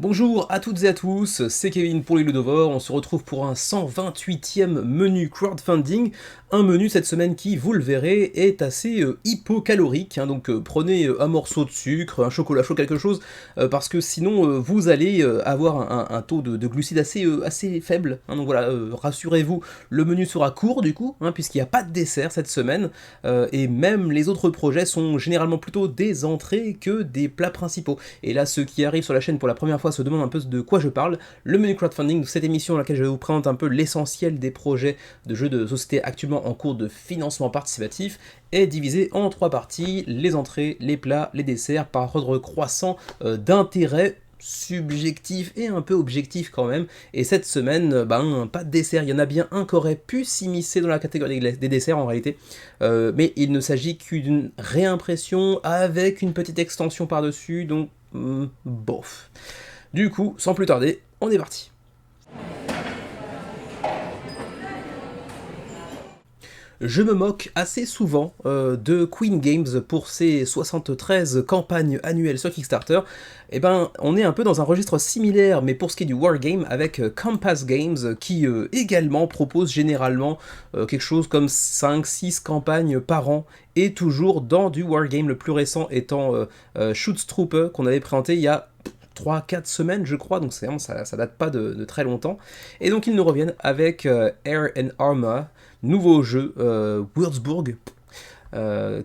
Bonjour à toutes et à tous, c'est Kevin pour les Ludovores, on se retrouve pour un 128e menu crowdfunding, un menu cette semaine qui, vous le verrez, est assez hypocalorique, hein, donc prenez un morceau de sucre, un chocolat chaud, quelque chose, parce que sinon vous allez avoir un taux de glucides assez faible, hein, donc voilà, rassurez-vous, le menu sera court du coup, hein, puisqu'il n'y a pas de dessert cette semaine, et même les autres projets sont généralement plutôt des entrées que des plats principaux, et là ceux qui arrivent sur la chaîne pour la première fois se demandent un peu de quoi je parle. Le menu crowdfunding, cette émission dans laquelle je vous présente un peu l'essentiel des projets de jeux de société actuellement en cours de financement participatif, est divisé en trois parties, les entrées, les plats, les desserts, par ordre croissant d'intérêt subjectif et un peu objectif quand même. Et cette semaine, pas de dessert. Il y en a bien un qui aurait pu s'immiscer dans la catégorie des desserts en réalité, mais il ne s'agit qu'une réimpression avec une petite extension par-dessus, donc bof. Du coup, sans plus tarder, on est parti. Je me moque assez souvent de Queen Games pour ses 73 campagnes annuelles sur Kickstarter. Eh ben, on est un peu dans un registre similaire, mais pour ce qui est du Wargame, avec Compass Games, qui également propose généralement quelque chose comme 5-6 campagnes par an, et toujours dans du Wargame, le plus récent étant Shoots Trooper, qu'on avait présenté il y a 3-4 semaines je crois, donc vraiment, ça date pas de très longtemps. Et donc ils nous reviennent avec Air and Armor, nouveau jeu, Würzburg,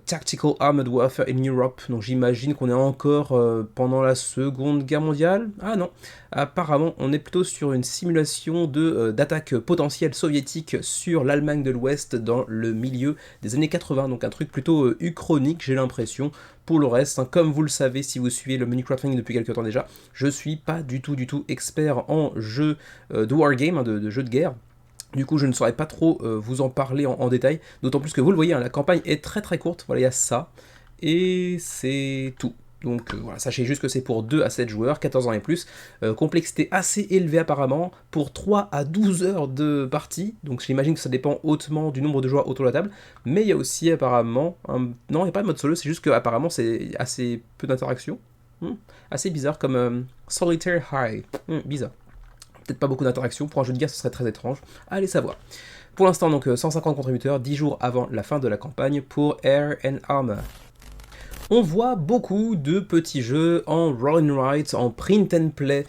Tactical Armored Warfare in Europe, donc j'imagine qu'on est encore pendant la Seconde Guerre mondiale. Ah non, apparemment on est plutôt sur une simulation d'attaque potentielle soviétique sur l'Allemagne de l'Ouest dans le milieu des années 80, donc un truc plutôt uchronique j'ai l'impression. Pour le reste, hein, comme vous le savez si vous suivez le menu crowdfunding depuis quelques temps déjà, je suis pas du tout expert en jeu de wargame, hein, de jeux de guerre. Du coup, je ne saurais pas trop vous en parler en détail, d'autant plus que vous le voyez, hein, la campagne est très courte, voilà, il y a ça, et c'est tout. Donc voilà, sachez juste que c'est pour 2 à 7 joueurs, 14 ans et plus, complexité assez élevée apparemment, pour 3 à 12 heures de partie, donc j'imagine que ça dépend hautement du nombre de joueurs autour de la table, mais il y a aussi apparemment, non il n'y a pas de mode solo, c'est juste que apparemment c'est assez peu d'interaction, assez bizarre comme Solitaire High, bizarre. Peut-être pas beaucoup d'interactions, pour un jeu de guerre ce serait très étrange, allez savoir. Pour l'instant donc 150 contributeurs, 10 jours avant la fin de la campagne pour Air and Armor. On voit beaucoup de petits jeux en roll and write, en print and play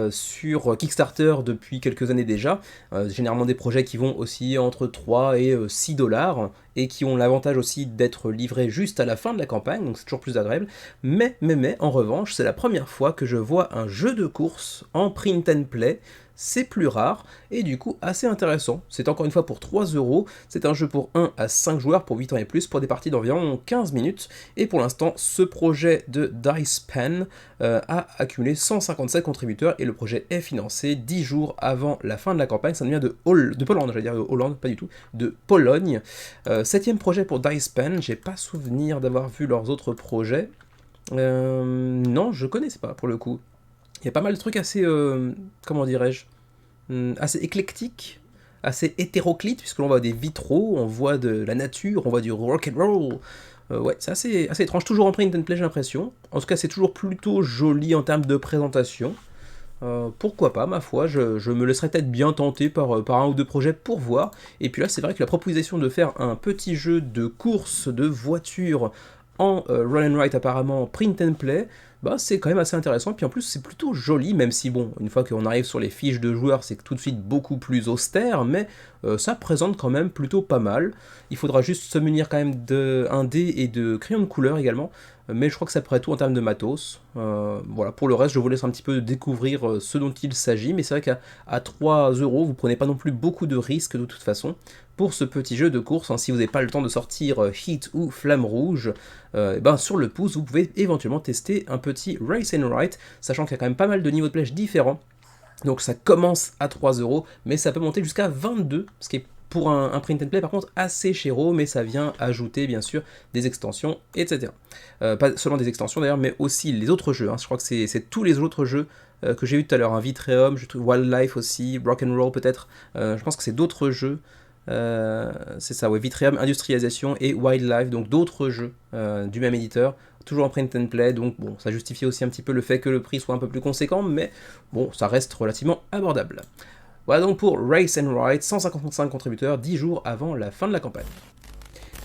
sur Kickstarter depuis quelques années déjà, généralement des projets qui vont osciller entre 3 et 6 dollars, et qui ont l'avantage aussi d'être livrés juste à la fin de la campagne, donc c'est toujours plus agréable, mais, en revanche, c'est la première fois que je vois un jeu de course en print and play, c'est plus rare, et du coup assez intéressant. C'est encore une fois pour 3€, c'est un jeu pour 1 à 5 joueurs, pour 8 ans et plus, pour des parties d'environ 15 minutes, et pour l'instant, ce projet de DicePen a accumulé 157 contributeurs, et le projet est financé 10 jours avant la fin de la campagne, ça vient de Pologne, j'allais dire Hollande, pas du tout, de Pologne. 7ème projet pour DicePen, j'ai pas souvenir d'avoir vu leurs autres projets. Non, je connaissais pas pour le coup. Il y a pas mal de trucs assez, comment dirais-je, assez éclectiques, assez hétéroclites, puisque l'on voit des vitraux, on voit de la nature, on voit du rock and roll. Ouais, c'est assez étrange, toujours en print and play j'ai l'impression. En tout cas, c'est toujours plutôt joli en termes de présentation. Pourquoi pas, ma foi, je me laisserais peut-être bien tenter par un ou deux projets pour voir. Et puis là, c'est vrai que la proposition de faire un petit jeu de course de voiture en Roll and Write apparemment print and play, bah c'est quand même assez intéressant, puis en plus c'est plutôt joli, même si bon, une fois qu'on arrive sur les fiches de joueurs, c'est tout de suite beaucoup plus austère, mais ça présente quand même plutôt pas mal. Il faudra juste se munir quand même d'un dé et de crayons de couleur également, mais je crois que ça pourrait être tout en termes de matos. Voilà, pour le reste, je vous laisse un petit peu découvrir ce dont il s'agit, mais c'est vrai qu'à 3€, vous prenez pas non plus beaucoup de risques de toute façon pour ce petit jeu de course, hein. Si vous n'avez pas le temps de sortir Heat ou Flamme Rouge, sur le pouce, vous pouvez éventuellement tester un petit Race and Write, sachant qu'il y a quand même pas mal de niveaux de plage différents. Donc ça commence à 3€, mais ça peut monter jusqu'à 22, ce qui est pour un print and play par contre assez chéro, mais ça vient ajouter bien sûr des extensions, etc. Pas seulement des extensions d'ailleurs, mais aussi les autres jeux, hein. Je crois que c'est tous les autres jeux que j'ai eu tout à l'heure, un Vitreum, je trouve Wildlife aussi, Rock'n'Roll peut-être, je pense que c'est d'autres jeux. C'est ça, ouais, Vitreum, Industrialisation et Wildlife, donc d'autres jeux du même éditeur, toujours en print and play, donc bon, ça justifie aussi un petit peu le fait que le prix soit un peu plus conséquent, mais bon, ça reste relativement abordable. Voilà donc pour Race and Ride, 155 contributeurs, 10 jours avant la fin de la campagne.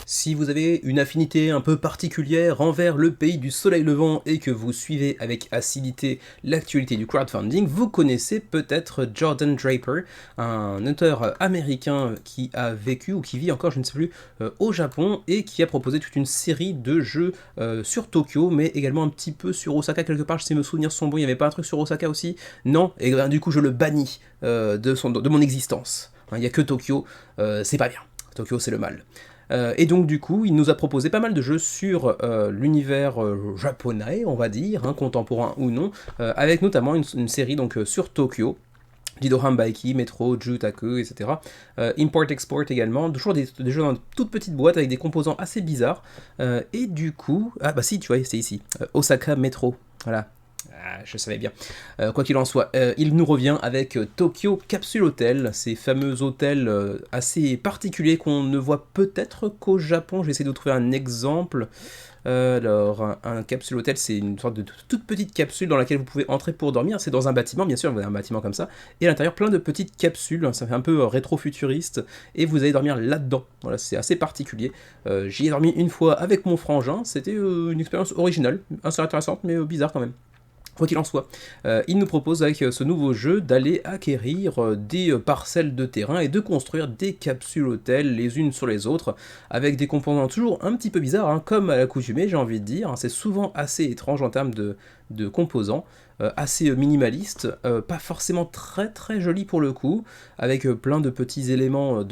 Si vous avez une affinité un peu particulière envers le pays du soleil levant et que vous suivez avec assiduité l'actualité du crowdfunding, vous connaissez peut-être Jordan Draper, un auteur américain qui a vécu ou qui vit encore, je ne sais plus, au Japon et qui a proposé toute une série de jeux sur Tokyo, mais également un petit peu sur Osaka quelque part. Si mes souvenirs sont bons, il n'y avait pas un truc sur Osaka aussi? Non, et ben, du coup je le bannis de mon existence. Il n'y a que Tokyo, c'est pas bien. Tokyo c'est le mal. Et donc du coup, il nous a proposé pas mal de jeux sur l'univers japonais, on va dire, hein, contemporain ou non, avec notamment une série donc, sur Tokyo, Dido Hanbaiki, Metro, Jutaku, etc. Import-Export également, toujours des jeux dans une toute petite boîte avec des composants assez bizarres. Et du coup, ah bah si, tu vois, c'est ici, Osaka Metro, voilà. Ah, je savais bien. Quoi qu'il en soit, il nous revient avec Tokyo Capsule Hotel, ces fameux hôtels assez particuliers qu'on ne voit peut-être qu'au Japon. J'essaie de trouver un exemple. Alors, un capsule hôtel, c'est une sorte de toute petite capsule dans laquelle vous pouvez entrer pour dormir. C'est dans un bâtiment, bien sûr, vous avez un bâtiment comme ça. Et à l'intérieur, plein de petites capsules. Ça fait un peu rétro-futuriste. Et vous allez dormir là-dedans. Voilà, c'est assez particulier. J'y ai dormi une fois avec mon frangin. C'était une expérience originale, assez intéressante, mais bizarre quand même. Quoi qu'il en soit, il nous propose avec ce nouveau jeu d'aller acquérir des parcelles de terrain et de construire des capsules hôtels les unes sur les autres, avec des composants toujours un petit peu bizarres, hein, comme à l'accoutumée, j'ai envie de dire. C'est souvent assez étrange en termes de composants, assez minimaliste, pas forcément très très joli pour le coup, avec plein de petits éléments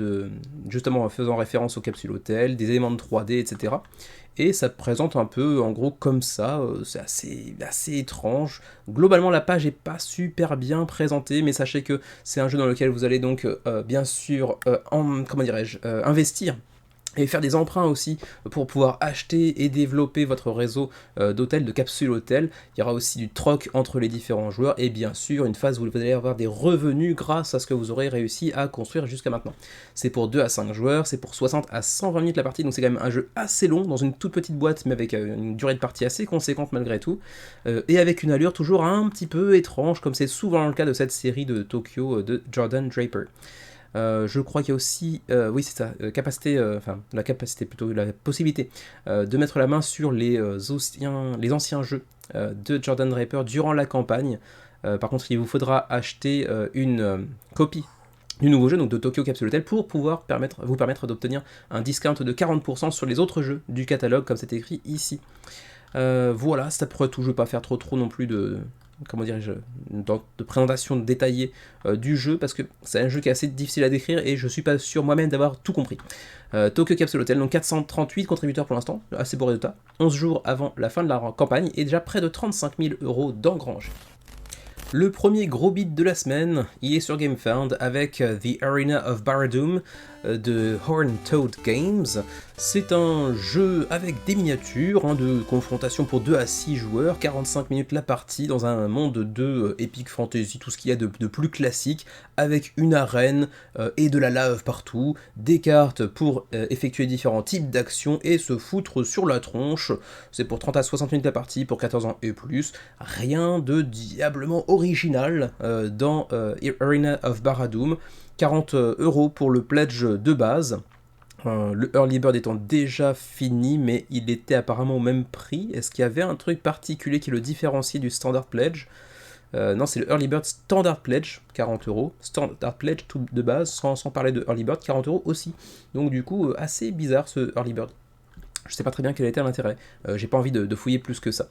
justement faisant référence aux capsules hôtels, des éléments de 3D, etc. Et ça présente un peu, en gros, comme ça, c'est assez étrange. Globalement, la page est pas super bien présentée, mais sachez que c'est un jeu dans lequel vous allez donc, bien sûr, investir et faire des emprunts aussi pour pouvoir acheter et développer votre réseau d'hôtels, de capsules hôtels. Il y aura aussi du troc entre les différents joueurs et bien sûr une phase où vous allez avoir des revenus grâce à ce que vous aurez réussi à construire jusqu'à maintenant. C'est pour 2 à 5 joueurs, c'est pour 60 à 120 minutes la partie, donc c'est quand même un jeu assez long dans une toute petite boîte mais avec une durée de partie assez conséquente malgré tout et avec une allure toujours un petit peu étrange comme c'est souvent le cas de cette série de Tokyo de Jordan Draper. Je crois qu'il y a aussi, oui c'est ça, la possibilité de mettre la main sur les anciens jeux de Jordan Draper durant la campagne. Par contre, il vous faudra acheter une copie du nouveau jeu, donc de Tokyo Capsule Hotel, pour pouvoir vous permettre d'obtenir un discount de 40% sur les autres jeux du catalogue, comme c'est écrit ici. Voilà, c'est après tout, je ne veux pas faire trop non plus de présentation détaillée du jeu, parce que c'est un jeu qui est assez difficile à décrire et je suis pas sûr moi-même d'avoir tout compris. Tokyo Capsule Hotel, donc 438 contributeurs pour l'instant, assez beau résultat, 11 jours avant la fin de la campagne et déjà près de 35 000 € d'engrangés. Le premier gros beat de la semaine, il est sur GameFound avec The Arena of Barad-dûm de Horned Toad Games. C'est un jeu avec des miniatures, de confrontation pour 2 à 6 joueurs, 45 minutes la partie dans un monde de epic fantasy, tout ce qu'il y a de plus classique, avec une arène et de la lave partout, des cartes pour effectuer différents types d'actions et se foutre sur la tronche. C'est pour 30 à 60 minutes la partie, pour 14 ans et plus. Rien de diablement original dans Arena of Barad-dûm. 40 € pour le pledge de base. Le Early Bird étant déjà fini, mais il était apparemment au même prix. Est-ce qu'il y avait un truc particulier qui le différencie du Standard Pledge? Non, c'est le Early Bird Standard Pledge, 40 €. Standard Pledge tout de base, sans parler de Early Bird, 40 € aussi. Donc du coup, assez bizarre ce Early Bird. Je sais pas très bien quel était l'intérêt. J'ai pas envie de fouiller plus que ça.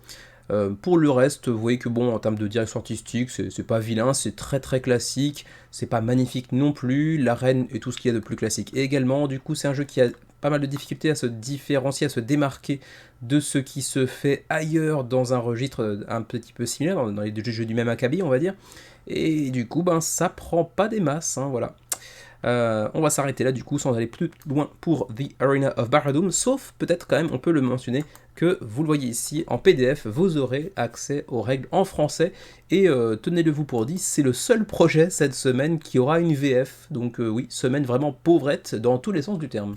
Pour le reste, vous voyez que bon, en termes de direction artistique, c'est pas vilain, c'est très très classique, c'est pas magnifique non plus, l'arène et tout ce qu'il y a de plus classique également. Du coup, c'est un jeu qui a pas mal de difficultés à se différencier, à se démarquer de ce qui se fait ailleurs dans un registre un petit peu similaire, dans les jeux du même acabit, on va dire. Et du coup, ça prend pas des masses, voilà. On va s'arrêter là du coup sans aller plus loin pour The Arena of Barad-dûm, sauf peut-être quand même on peut le mentionner que vous le voyez ici en PDF, vous aurez accès aux règles en français et tenez-le vous pour dit, c'est le seul projet cette semaine qui aura une VF, donc oui, semaine vraiment pauvrette dans tous les sens du terme.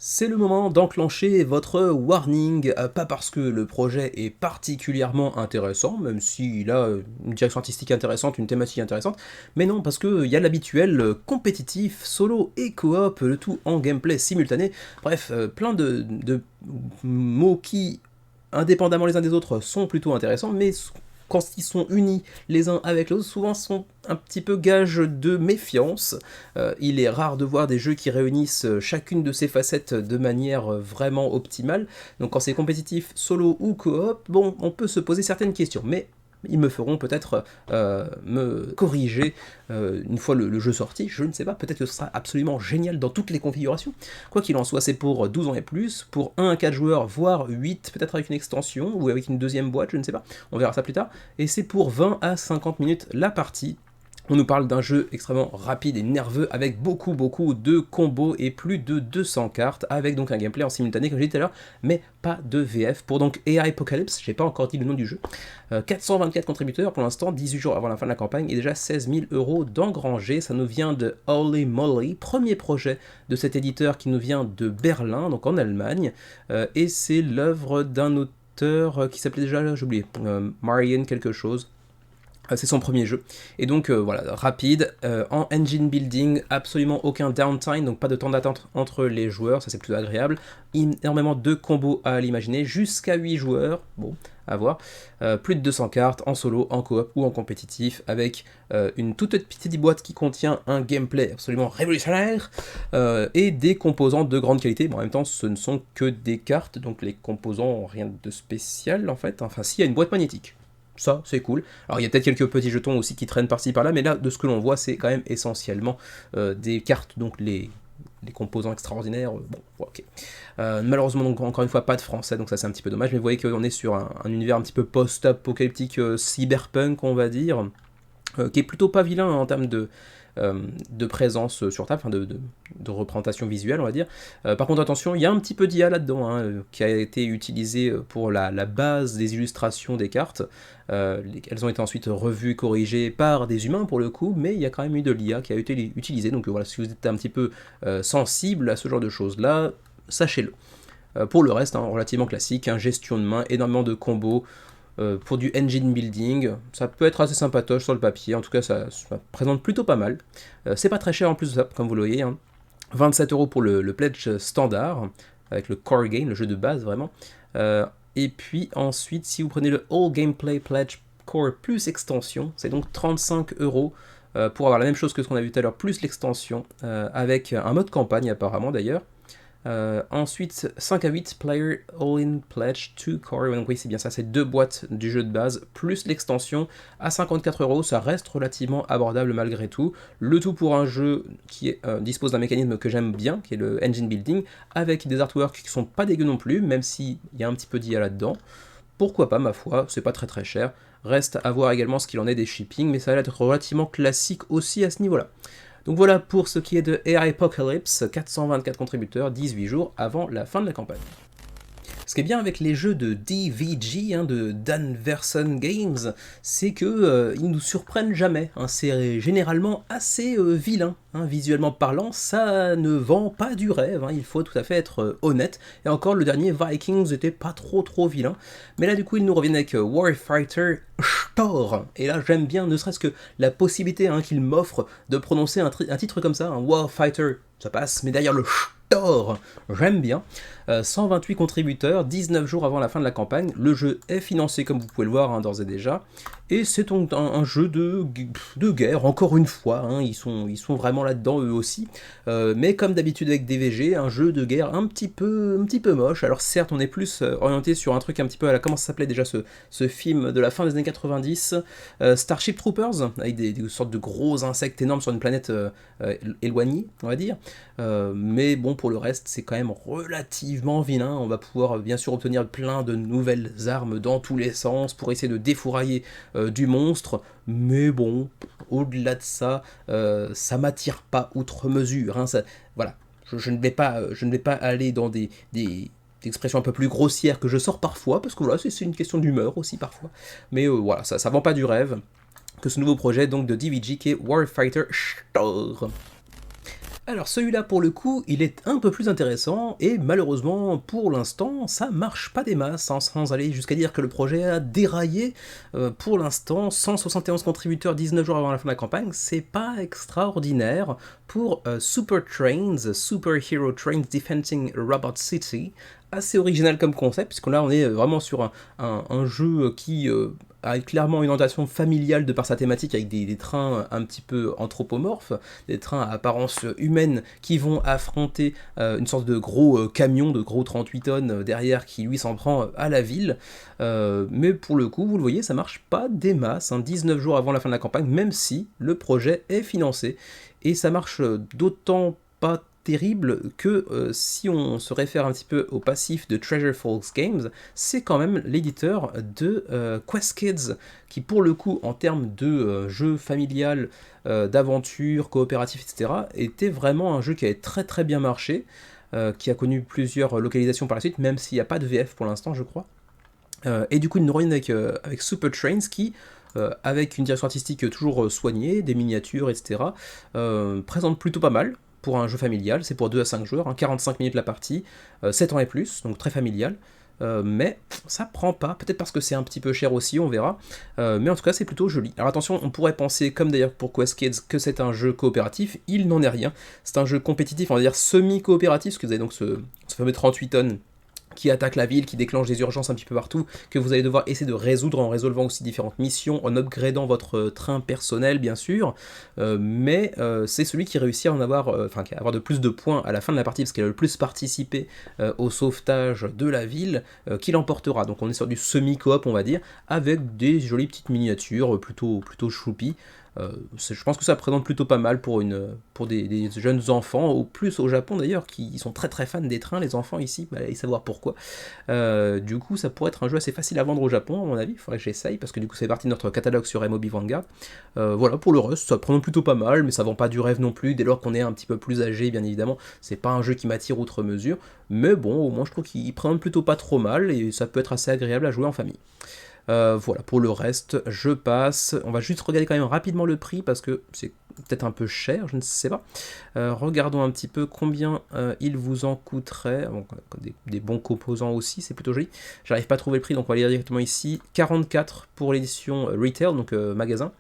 C'est le moment d'enclencher votre warning, pas parce que le projet est particulièrement intéressant, même s'il a une direction artistique intéressante, une thématique intéressante, mais non, parce qu'il y a l'habituel compétitif, solo et coop, le tout en gameplay simultané, bref, plein de mots qui, indépendamment les uns des autres, sont plutôt intéressants, mais quand ils sont unis les uns avec les autres, souvent sont un petit peu gage de méfiance. Il est rare de voir des jeux qui réunissent chacune de ces facettes de manière vraiment optimale. Donc quand c'est compétitif, solo ou coop, bon, on peut se poser certaines questions, mais ils me feront peut-être me corriger une fois le jeu sorti, je ne sais pas, peut-être que ce sera absolument génial dans toutes les configurations. Quoi qu'il en soit, c'est pour 12 ans et plus, pour 1 à 4 joueurs, voire 8, peut-être avec une extension, ou avec une deuxième boîte, je ne sais pas, on verra ça plus tard, et c'est pour 20 à 50 minutes la partie. On nous parle d'un jeu extrêmement rapide et nerveux avec beaucoup de combos et plus de 200 cartes, avec donc un gameplay en simultané comme j'ai dit tout à l'heure, mais pas de VF. Pour donc AI Apocalypse, j'ai pas encore dit le nom du jeu, 424 contributeurs pour l'instant, 18 jours avant la fin de la campagne et déjà 16 000 € d'engrangés. Ça nous vient de Holy Moly, premier projet de cet éditeur qui nous vient de Berlin, donc en Allemagne, et c'est l'œuvre d'un auteur qui s'appelait déjà, j'ai oublié, Marian quelque chose. C'est son premier jeu, et donc voilà, rapide, en engine building, absolument aucun downtime, donc pas de temps d'attente entre les joueurs, ça c'est plutôt agréable, énormément de combos à l'imaginer, jusqu'à 8 joueurs, bon, à voir, plus de 200 cartes en solo, en coop ou en compétitif, avec une toute petite boîte qui contient un gameplay absolument révolutionnaire, et des composants de grande qualité. Bon, en même temps ce ne sont que des cartes, donc les composants ont rien de spécial en fait, enfin si, il y a une boîte magnétique. Ça, c'est cool. Alors, il y a peut-être quelques petits jetons aussi qui traînent par-ci par-là, mais là, de ce que l'on voit, c'est quand même essentiellement des cartes, donc les composants extraordinaires. Bon, ok. Malheureusement, donc, encore une fois, pas de français, donc ça, c'est un petit peu dommage, mais vous voyez qu'on est sur un univers un petit peu post-apocalyptique, cyberpunk, on va dire, qui est plutôt pas vilain en termes de présence sur table, enfin de représentation visuelle, on va dire. Par contre, attention, il y a un petit peu d'IA là-dedans, hein, qui a été utilisé pour la base des illustrations des cartes. Elles ont été ensuite revues, corrigées par des humains pour le coup, mais il y a quand même eu de l'IA qui a été utilisée. Donc voilà, si vous êtes un petit peu sensible à ce genre de choses-là, sachez-le. Pour le reste, hein, relativement classique, hein, gestion de main, énormément de combos. Pour du engine building, ça peut être assez sympatoche sur le papier, en tout cas ça présente plutôt pas mal. C'est pas très cher en plus de ça, comme vous le voyez, hein. 27 € pour le pledge standard, avec le core game, le jeu de base vraiment. Et puis ensuite, si vous prenez le All Gameplay Pledge Core plus extension, c'est donc 35 € pour avoir la même chose que ce qu'on a vu tout à l'heure, plus l'extension, avec un mode campagne apparemment d'ailleurs. Ensuite, 5 à 8 Player All-in Pledge 2 Core, donc oui c'est bien ça, c'est 2 boîtes du jeu de base, plus l'extension à 54 €, ça reste relativement abordable malgré tout, le tout pour un jeu qui dispose d'un mécanisme que j'aime bien, qui est le engine building, avec des artworks qui sont pas dégueux non plus, même s'il y a un petit peu d'IA là-dedans. Pourquoi pas, ma foi, c'est pas très cher, reste à voir également ce qu'il en est des shipping, mais ça va être relativement classique aussi à ce niveau-là. Donc voilà pour ce qui est de AI Apocalypse, 424 contributeurs, 18 jours avant la fin de la campagne. Ce qui est bien avec les jeux de DVG, hein, de Dan Verson Games, c'est que ils nous surprennent jamais, hein, c'est généralement assez vilain, hein, visuellement parlant, ça ne vend pas du rêve, hein, il faut tout à fait être honnête, et encore le dernier Vikings était pas trop vilain, mais là du coup ils nous reviennent avec Warfighter Thor, et là j'aime bien ne serait-ce que la possibilité, hein, qu'il m'offre de prononcer un titre comme ça, un Warfighter, ça passe, mais derrière le Thor, j'aime bien. 128 contributeurs, 19 jours avant la fin de la campagne. Le jeu est financé comme vous pouvez le voir, hein, d'ores et déjà. Et c'est donc un jeu de guerre, encore une fois, hein, ils sont vraiment là-dedans eux aussi. Mais comme d'habitude avec DVG, un jeu de guerre un petit peu moche. Alors certes, on est plus orienté sur un truc un petit peu à la... Comment ça s'appelait déjà ce film de la fin des années 90, Starship Troopers, avec des sortes de gros insectes énormes sur une planète éloignée, on va dire. Mais bon, pour le reste, c'est quand même relativement vilain. On va pouvoir bien sûr obtenir plein de nouvelles armes dans tous les sens pour essayer de défourailler du monstre, mais bon, au-delà de ça, ça m'attire pas outre mesure, hein, ça, voilà, je ne vais pas aller dans des expressions un peu plus grossières que je sors parfois, parce que voilà, c'est une question d'humeur aussi parfois, mais voilà, ça vend pas du rêve, que ce nouveau projet donc de DVG qui est Warfighter Thor. Alors celui-là pour le coup, il est un peu plus intéressant et malheureusement pour l'instant ça marche pas des masses, hein, sans aller jusqu'à dire que le projet a déraillé. Pour l'instant, 171 contributeurs 19 jours avant la fin de la campagne, c'est pas extraordinaire pour Super Trains, Super Hero Trains Defending Robot City. Assez original comme concept, puisque là on est vraiment sur un jeu qui a clairement une orientation familiale de par sa thématique, avec des trains un petit peu anthropomorphes, des trains à apparence humaine qui vont affronter une sorte de gros camion, de gros 38 tonnes derrière qui lui s'en prend à la ville. Mais pour le coup, vous le voyez, ça marche pas des masses, hein, 19 jours avant la fin de la campagne, même si le projet est financé. Et ça marche d'autant pas terrible que si on se réfère un petit peu au passif de Treasure Falls Games, c'est quand même l'éditeur de Quest Kids, qui pour le coup en termes de jeu familial, d'aventure, coopératif, etc., était vraiment un jeu qui avait très très bien marché, qui a connu plusieurs localisations par la suite, même s'il n'y a pas de VF pour l'instant je crois. Et du coup une reviennent avec Super Trains qui avec une direction artistique toujours soignée, des miniatures, etc., présente plutôt pas mal pour un jeu familial. C'est pour 2 à 5 joueurs, hein, 45 minutes la partie, 7 ans et plus, donc très familial. Mais ça prend pas, peut-être parce que c'est un petit peu cher aussi, on verra. Mais en tout cas, c'est plutôt joli. Alors attention, on pourrait penser, comme d'ailleurs pour Quest Kids, que c'est un jeu coopératif. Il n'en est rien. C'est un jeu compétitif, on va dire semi-coopératif, parce que vous avez donc ce fameux 38 tonnes qui attaque la ville, qui déclenche des urgences un petit peu partout, que vous allez devoir essayer de résoudre en résolvant aussi différentes missions, en upgradant votre train personnel bien sûr, mais c'est celui qui réussit à en avoir, à avoir de plus de points à la fin de la partie, parce qu'il a le plus participé au sauvetage de la ville, qui l'emportera. Donc on est sur du semi-coop on va dire, avec des jolies petites miniatures plutôt choupi. Je pense que ça présente plutôt pas mal pour des jeunes enfants, au plus au Japon d'ailleurs, qui sont très très fans des trains, les enfants ici, allez savoir pourquoi. Du coup, ça pourrait être un jeu assez facile à vendre au Japon, à mon avis, il faudrait que j'essaye, parce que du coup, c'est parti de notre catalogue sur MOB Vanguard. Voilà, pour le reste, ça présente plutôt pas mal, mais ça vend pas du rêve non plus, dès lors qu'on est un petit peu plus âgé, bien évidemment, c'est pas un jeu qui m'attire outre mesure, mais bon, au moins je trouve qu'il présente plutôt pas trop mal, et ça peut être assez agréable à jouer en famille. Voilà, pour le reste, je passe. On va juste regarder quand même rapidement le prix parce que c'est peut-être un peu cher, je ne sais pas. Regardons un petit peu combien il vous en coûterait. Bon, des bons composants aussi, c'est plutôt joli. J'arrive pas à trouver le prix, donc on va lire directement ici. 44 pour l'édition retail, donc magasin.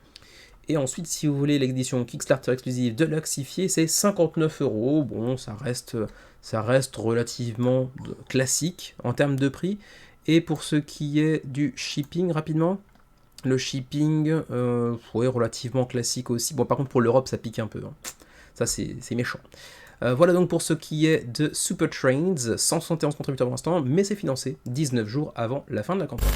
Et ensuite, si vous voulez l'édition Kickstarter exclusive de Luxifié, c'est 59€. Bon, ça reste relativement classique en termes de prix. Et pour ce qui est du shipping, rapidement, le shipping, ouais, relativement classique aussi. Bon, par contre, pour l'Europe, ça pique un peu, hein. Ça, c'est méchant. Voilà donc pour ce qui est de Super Trains, 171 contributeurs pour l'instant, mais c'est financé 19 jours avant la fin de la campagne.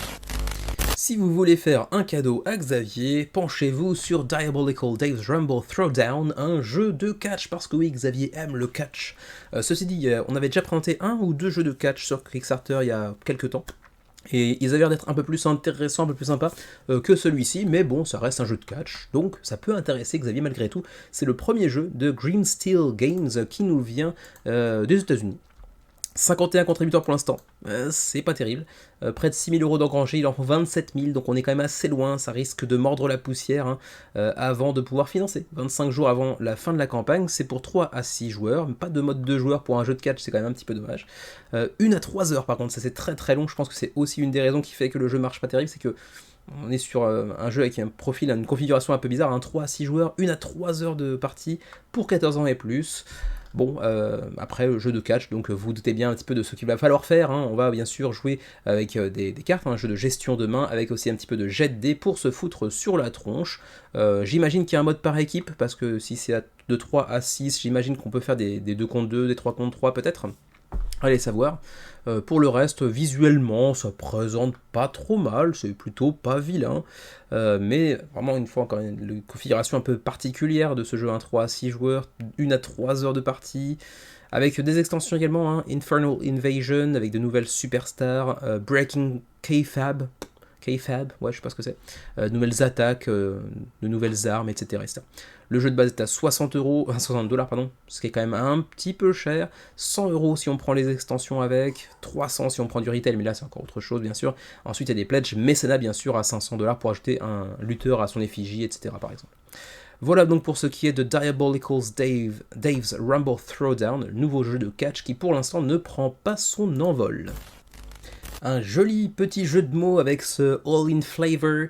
Si vous voulez faire un cadeau à Xavier, penchez-vous sur Diabolical Dave's Rumble Throwdown, un jeu de catch, parce que oui, Xavier aime le catch. Ceci dit, on avait déjà présenté 1 ou 2 jeux de catch sur Kickstarter il y a quelques temps, et ils avaient l'air d'être un peu plus intéressants, un peu plus sympas que celui-ci, mais bon, ça reste un jeu de catch, donc ça peut intéresser Xavier malgré tout. C'est le premier jeu de Green Steel Games qui nous vient des États-Unis. 51 contributeurs pour l'instant, c'est pas terrible. Près de 6 000€ d'engrangés, il en faut 27 000, donc on est quand même assez loin, ça risque de mordre la poussière hein, avant de pouvoir financer. 25 jours avant la fin de la campagne, c'est pour 3 à 6 joueurs, pas de mode 2 joueurs pour un jeu de catch, c'est quand même un petit peu dommage. 1 à 3 heures par contre, ça c'est très très long, je pense que c'est aussi une des raisons qui fait que le jeu marche pas terrible, c'est que on est sur un jeu avec un profil, une configuration un peu bizarre, 3 à 6 joueurs, 1 à 3 heures de partie pour 14 ans et plus. Bon, après, jeu de catch, donc vous doutez bien un petit peu de ce qu'il va falloir faire, hein. On va bien sûr jouer avec des cartes, un jeu de gestion de main, avec aussi un petit peu de jet de dés pour se foutre sur la tronche. J'imagine qu'il y a un mode par équipe, parce que si c'est de 3 à 6, j'imagine qu'on peut faire des 2 contre 2, des 3 contre 3 peut-être. Allez savoir. Pour le reste, visuellement, ça présente pas trop mal, c'est plutôt pas vilain, mais vraiment une fois encore une configuration un peu particulière de ce jeu, 3 à 6 joueurs, 1 à 3 heures de partie, avec des extensions également, hein, Infernal Invasion, avec de nouvelles superstars, Breaking Kayfabe, ouais, je sais pas ce que c'est, nouvelles attaques, de nouvelles armes, etc. Le jeu de base est à 60$, pardon, ce qui est quand même un petit peu cher, 100€ si on prend les extensions avec, 300 si on prend du retail, mais là c'est encore autre chose bien sûr. Ensuite il y a des pledges mécénat bien sûr à 500$ pour acheter un lutteur à son effigie, etc. par exemple. Voilà donc pour ce qui est de Dave's Rumble Throwdown, le nouveau jeu de catch qui pour l'instant ne prend pas son envol. Un joli petit jeu de mots avec ce All in Flavor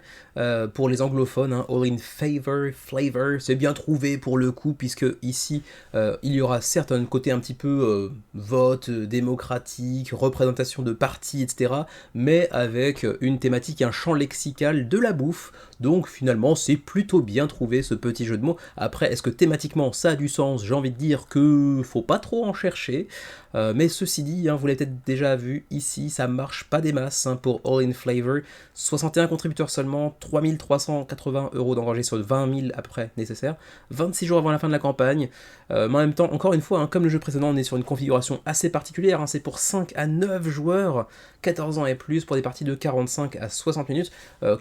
pour les anglophones, hein, All in Flavor, c'est bien trouvé pour le coup, puisque ici il y aura certes un côté un petit peu vote, démocratique, représentation de partis, etc., mais avec une thématique, un champ lexical de la bouffe, donc finalement c'est plutôt bien trouvé ce petit jeu de mots. Après, est-ce que thématiquement ça a du sens? J'ai envie de dire que faut pas trop en chercher, mais ceci dit, hein, vous l'avez peut-être déjà vu ici, ça marche pas des masses hein, pour All in Flavor, 61 contributeurs seulement, 3380 € d'engrangés sur 20 000 à peu près nécessaires, 26 jours avant la fin de la campagne, mais en même temps, encore une fois, hein, comme le jeu précédent, on est sur une configuration assez particulière, hein, c'est pour 5 à 9 joueurs, 14 ans et plus, pour des parties de 45 à 60 minutes,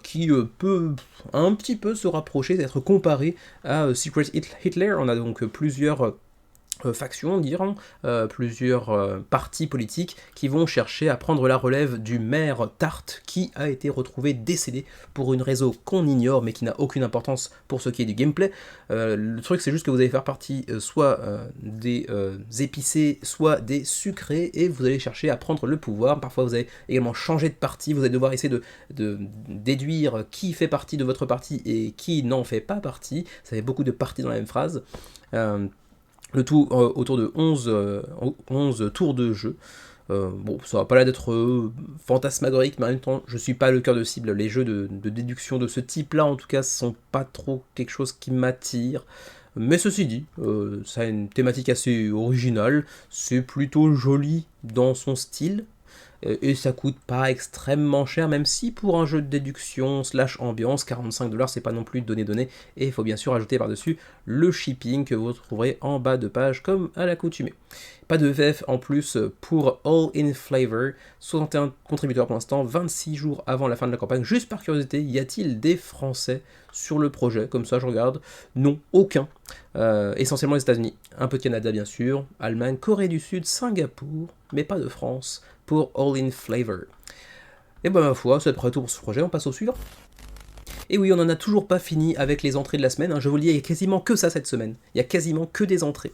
qui peut un petit peu se rapprocher, d'être comparé à Secret Hitler. On a donc plusieurs factions, diront, plusieurs partis politiques qui vont chercher à prendre la relève du maire Tarte qui a été retrouvé décédé pour une raison qu'on ignore mais qui n'a aucune importance pour ce qui est du gameplay. Le truc c'est juste que vous allez faire partie soit des épicés, soit des sucrés et vous allez chercher à prendre le pouvoir. Parfois vous allez également changer de parti, vous allez devoir essayer de déduire qui fait partie de votre parti et qui n'en fait pas partie. Ça fait beaucoup de parties dans la même phrase. Le tout autour de 11 tours de jeu. Bon, ça va pas l'air d'être fantasmagorique, mais en même temps, je suis pas le cœur de cible. Les jeux de déduction de ce type-là, en tout cas, sont pas trop quelque chose qui m'attire. Mais ceci dit, ça a une thématique assez originale, c'est plutôt joli dans son style, et ça coûte pas extrêmement cher, même si pour un jeu de déduction slash ambiance, 45$ c'est pas non plus donné, et il faut bien sûr ajouter par-dessus le shipping que vous trouverez en bas de page comme à l'accoutumée. Pas de VF en plus pour All in Flavor, 61 contributeurs pour l'instant, 26 jours avant la fin de la campagne. Juste par curiosité, y a-t-il des Français sur le projet? Comme ça je regarde. Non, aucun. Essentiellement les États-Unis, un peu de Canada bien sûr, Allemagne, Corée du Sud, Singapour, mais pas de France pour All in Flavor. Et ben ma foi, c'est près tout pour ce projet, on passe au suivant. Et oui, on n'en a toujours pas fini avec les entrées de la semaine, hein. Je vous le dis, il y a quasiment que ça cette semaine, il y a quasiment que des entrées.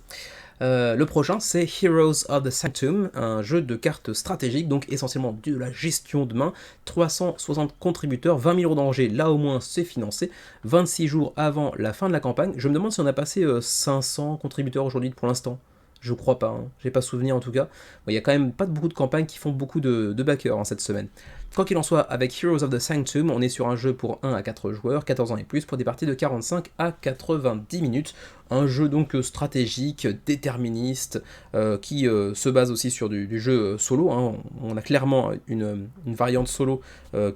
Le prochain, c'est Heroes of the Sanctum, un jeu de cartes stratégiques, donc essentiellement de la gestion de main, 360 contributeurs, 20 000 € d'enjeux, là au moins c'est financé, 26 jours avant la fin de la campagne. Je me demande si on a passé 500 contributeurs aujourd'hui pour l'instant. Je crois pas, hein. J'ai pas souvenir en tout cas. Il y a quand même pas beaucoup de campagnes qui font beaucoup de backers cette semaine. Quoi qu'il en soit, avec Heroes of the Sanctum, on est sur un jeu pour 1 à 4 joueurs, 14 ans et plus, pour des parties de 45 à 90 minutes. Un jeu donc stratégique, déterministe, qui se base aussi sur du jeu solo, hein. On a clairement une variante solo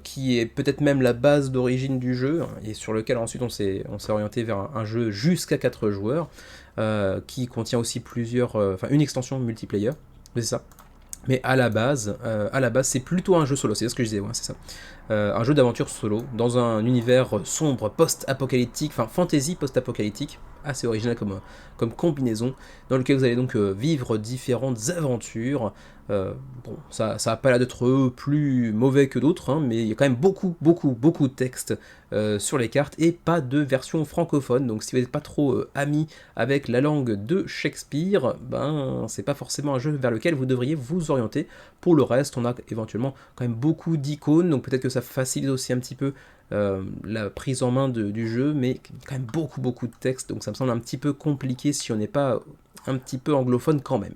qui est peut-être même la base d'origine du jeu, hein, et sur lequel ensuite on s'est orienté vers un jeu jusqu'à 4 joueurs, qui contient aussi une extension multiplayer, c'est ça. Mais à la base c'est plutôt un jeu solo, c'est ce que je disais, ouais, c'est ça. Un jeu d'aventure solo, dans un univers sombre, post-apocalyptique, enfin fantasy post-apocalyptique, assez original comme combinaison, dans lequel vous allez donc vivre différentes aventures. Bon, ça a pas l'air d'être plus mauvais que d'autres, hein, mais il y a quand même beaucoup de texte sur les cartes, et pas de version francophone, donc si vous n'êtes pas trop ami avec la langue de Shakespeare, ben c'est pas forcément un jeu vers lequel vous devriez vous orienter. Pour le reste, on a éventuellement quand même beaucoup d'icônes, donc peut-être que ça facilite aussi un petit peu la prise en main du jeu, mais quand même beaucoup de texte, donc ça me semble un petit peu compliqué si on n'est pas un petit peu anglophone quand même.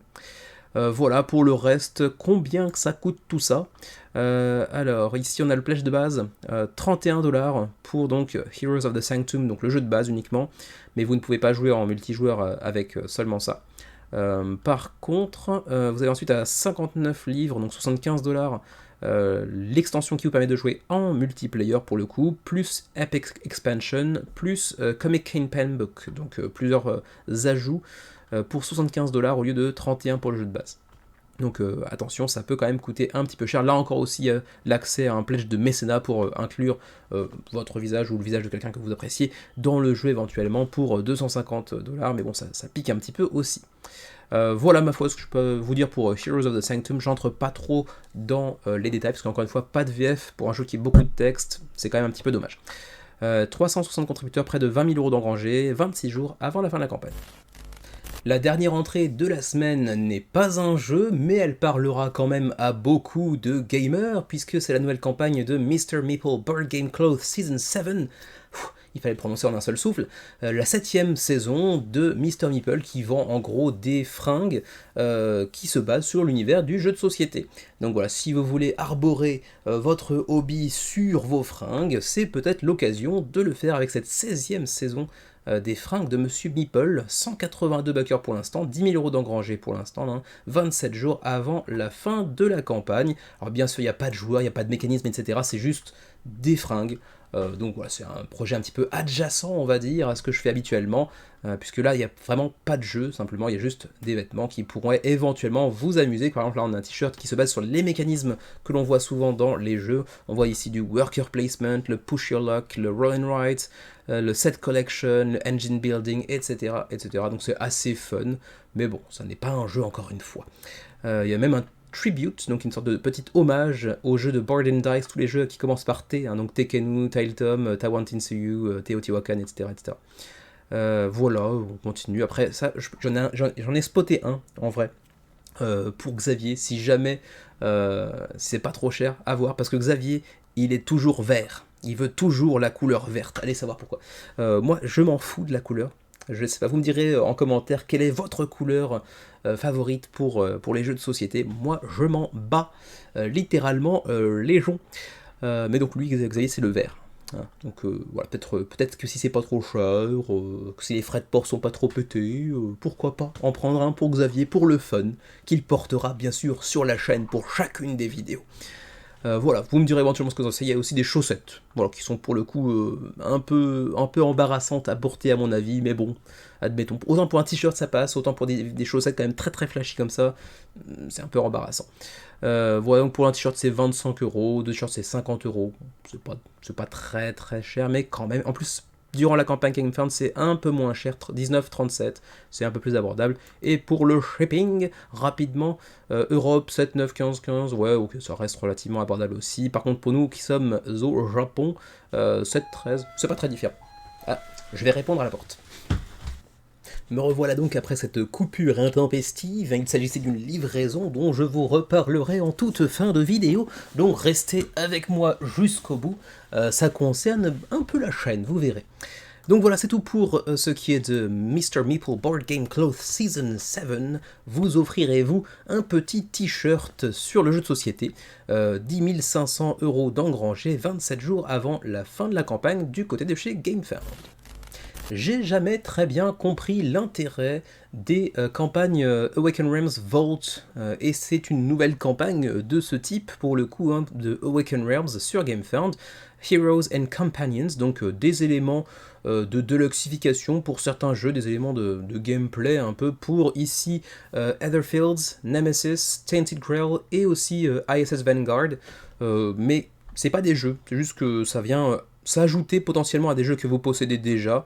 Voilà, pour le reste, combien que ça coûte tout ça? Alors, ici on a le pledge de base, 31$ pour donc Heroes of the Sanctum, donc le jeu de base uniquement, mais vous ne pouvez pas jouer en multijoueur avec seulement ça. Par contre, vous avez ensuite à 59 livres, donc 75$, l'extension qui vous permet de jouer en multiplayer pour le coup, plus Epic Expansion, plus Comic Cane Pen Book, donc plusieurs ajouts pour 75$ au lieu de 31$ pour le jeu de base. Donc attention, ça peut quand même coûter un petit peu cher. Là encore aussi, l'accès à un pledge de mécénat pour inclure votre visage ou le visage de quelqu'un que vous appréciez dans le jeu éventuellement pour 250$, mais bon, ça pique un petit peu aussi. Voilà ma foi ce que je peux vous dire pour Heroes of the Sanctum. J'entre pas trop dans les détails, parce qu'encore une fois, pas de VF pour un jeu qui est beaucoup de texte, c'est quand même un petit peu dommage. 360 contributeurs, près de 20 000 € d'engrangés, 26 jours avant la fin de la campagne. La dernière entrée de la semaine n'est pas un jeu, mais elle parlera quand même à beaucoup de gamers, puisque c'est la nouvelle campagne de Mr. Meeple Board Game Cloth Season 7. Il fallait le prononcer en un seul souffle, la 7ème saison de Mr. Meeple qui vend en gros des fringues qui se basent sur l'univers du jeu de société. Donc voilà, si vous voulez arborer votre hobby sur vos fringues, c'est peut-être l'occasion de le faire avec cette 16ème saison des fringues de Monsieur Meeple, 182 backers pour l'instant, 10 000 € d'engrangés pour l'instant, hein, 27 jours avant la fin de la campagne. Alors bien sûr, il n'y a pas de joueurs, il n'y a pas de mécanisme, etc. C'est juste des fringues. Donc voilà, c'est un projet un petit peu adjacent, on va dire, à ce que je fais habituellement, puisque là, il n'y a vraiment pas de jeu, simplement, il y a juste des vêtements qui pourraient éventuellement vous amuser. Par exemple, là, on a un t-shirt qui se base sur les mécanismes que l'on voit souvent dans les jeux. On voit ici du worker placement, le push your luck, le roll and write, le set collection, le engine building, etc., etc. Donc c'est assez fun, mais bon, ça n'est pas un jeu encore une fois. Il y a même un tribute, donc une sorte de petit hommage aux jeux de Board and Dice, tous les jeux qui commencent par T, hein, donc Tekkenu, Tiletom, Tawantinsuyu, Teotihuacan, etc. etc. Voilà, on continue. Après, ça, j'en ai spoté un, en vrai, pour Xavier, si jamais c'est pas trop cher à voir, parce que Xavier, il est toujours vert. Il veut toujours la couleur verte. Allez savoir pourquoi. Moi, je m'en fous de la couleur. Je sais pas, vous me direz en commentaire quelle est votre couleur favorite pour les jeux de société. Moi, je m'en bats littéralement les joncs. Mais donc lui, Xavier, c'est le vert. Hein. Donc voilà, peut-être que si c'est pas trop cher, que si les frais de port sont pas trop pétés, pourquoi pas en prendre un pour Xavier, pour le fun, qu'il portera bien sûr sur la chaîne pour chacune des vidéos. Voilà, vous me direz éventuellement ce que vous en pensez. Il y a aussi des chaussettes, voilà, qui sont pour le coup un peu embarrassantes à porter à mon avis, mais bon, admettons. Autant pour un t-shirt ça passe, autant pour des chaussettes quand même très très flashy comme ça, c'est un peu embarrassant. Voilà, donc pour un t-shirt c'est 25 €, deux t-shirts c'est 50 €, c'est pas très très cher, mais quand même, en plus, durant la campagne GameFound, c'est un peu moins cher, 19,37, c'est un peu plus abordable. Et pour le shipping, rapidement, Europe, 7, 9, 15, 15, ouais, ok, ça reste relativement abordable aussi. Par contre, pour nous qui sommes au Japon, 7, 13, c'est pas très différent. Ah, je vais répondre à la porte. Me revoilà donc après cette coupure intempestive. Il s'agissait d'une livraison dont je vous reparlerai en toute fin de vidéo, donc restez avec moi jusqu'au bout. Ça concerne un peu la chaîne, vous verrez. Donc voilà, c'est tout pour ce qui est de Mr. Meeple Board Game Cloth Season 7. Vous offrirez-vous un petit t-shirt sur le jeu de société, 10 500 € d'engrangés 27 jours avant la fin de la campagne du côté de chez GameFound. J'ai jamais très bien compris l'intérêt des campagnes Awaken Realms Vault, et c'est une nouvelle campagne de ce type, pour le coup, hein, de Awaken Realms sur GameFound, Heroes and Companions, donc des éléments de deluxification pour certains jeux, des éléments de gameplay un peu pour ici Etherfields, Nemesis, Tainted Grail et aussi ISS Vanguard, mais c'est pas des jeux, c'est juste que ça vient s'ajouter potentiellement à des jeux que vous possédez déjà.